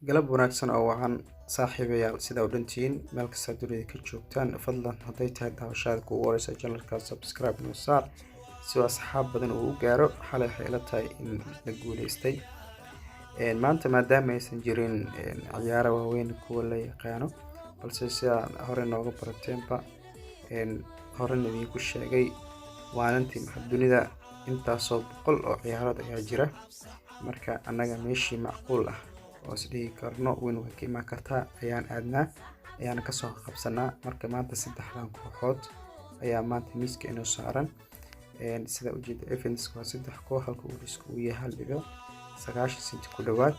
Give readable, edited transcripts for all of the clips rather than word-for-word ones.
galab wanaagsan oo wacan saaxiibayaal sida u dhantiin meel kasta dunida ka joogtaan fadlan hadday tahay daawashada kugu horeysa channelka subscribe noo saar si asxaab badan uu u gaaro xalay waxay ila tahay in la guuleystay maanta maadaama aysan jirin ciyaaro waaweyn kuwa la yaqaano balse sida hore nooga barateenba horena idinku sheegay maalintii dunida intaasoo boqol oo ciyaarood ayaa jira marka annaga meeshii macquul ah oo sidii karno weyn way ka imaan kartaa ayaan aadnaa ayaan ka soo qabsanaa marka maanta saddexdan kooxood ayaa maanta miiska inoo saaran sida ujeeda events waa saddex koox halka uu isku yahay 90 senti ku dhawaad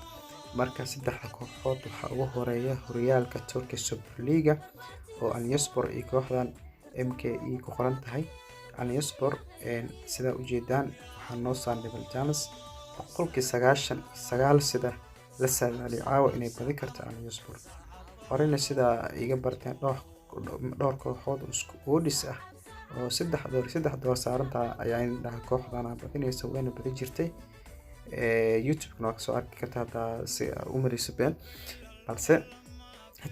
marka saddexda kooxood waxa ugu horeeya horyaalka Turkish Super League oo Anyaspor iyo kooxdan MKE ku qoran tahay Anyaspor sida ujeedaan waxa noo saaran double chance boqolkii 99 sida la saadaali caawa inay badi karto Anyaspor horena sida iga barteen dhowr kooxood isku oodis ah oo saddex door saaranta ayaa indhaha kooxdana badinaysa wayna badi jirtay YouTube kana soo arki kartaa si u marisbeen balse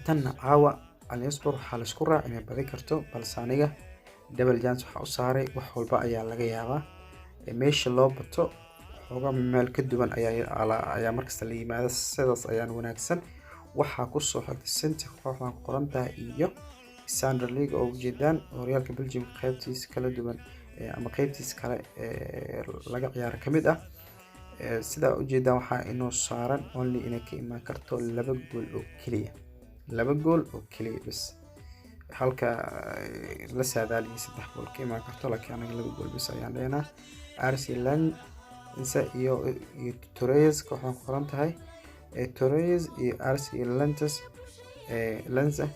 tan caawa Anyaspor waxa la isku raacay inay badi karto balse aniga double chance waxa u saaray wax walba ayaa laga yaabaa meesha loo bato oga meel ka duwan ayaa markasta la yimaado sidaas ayaan wanaagsan waxa ku soo xigtay senti kooxdan qoranta iyo Sander League oo ujeedaan horyaalka Belgium qaybtiisa kala duwan ama qaybtiisa kale laga ciyaaro kamid ah sida ujeedaan waxa inoo saaran only inay ka imaan karto 2 gool oo kaliya bas halka la saadaaliyo 3 gool ka imaan karto laakiin anaga 2 gool bas ayaan leenahay Arsenal iyo Torres kooxdan qoran tahay Torres iyo Arsenal Lenza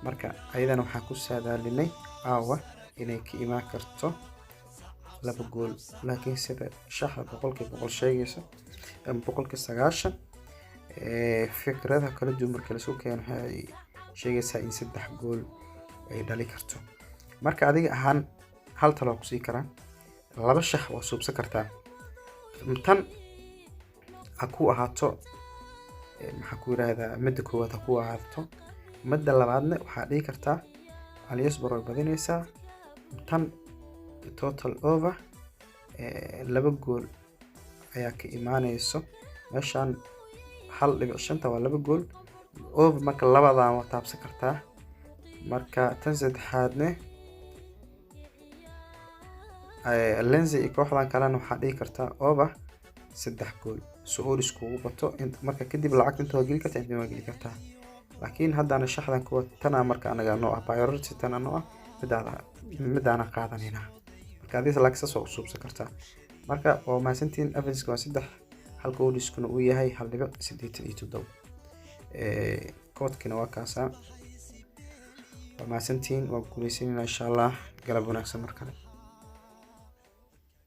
marka ayadana waxa ku saadaalinay aawa inay ka imaan karto 2 gool laakiin sida shaxda boqol sheegayso boqolkii 90 fikradaha kala duwan marka la soo keeno waxay sheegaysaa in 3 gool ay dhali karto marka adiga ahaan hal talo ku sii karaan laba shax oo suubsan kartaa tan aku ahaato maxaa ku yiraahdaa midda koowaad aku ahaato midda labaadna waxa dhigi kartaa Anyaspor way badinaysaa tan total over 2 gool ayaa ka imaanayso meeshan 1.5 waa 2 gool over marka labadan waa taabsan kartaa marka tan saddexaadna Lenza iyo kooxdan kalena waxa dhigi kartaa over 3 gool soo iskugu bato marka kadib lacag inta geli kartaa inta geli kartaa laakiin haddana shaxdan kuwa tana marka anaga noo ah priority tana noo ah midana qaadanayna marka hadii lacag soo suubsan kartaa marka oo maasantiin events waa 3 halka uu iskuna uu yahay 1.87 koodkina waa kaasa waa maasantiin waa guuleysanayna insha Allah galab wanaagsan markale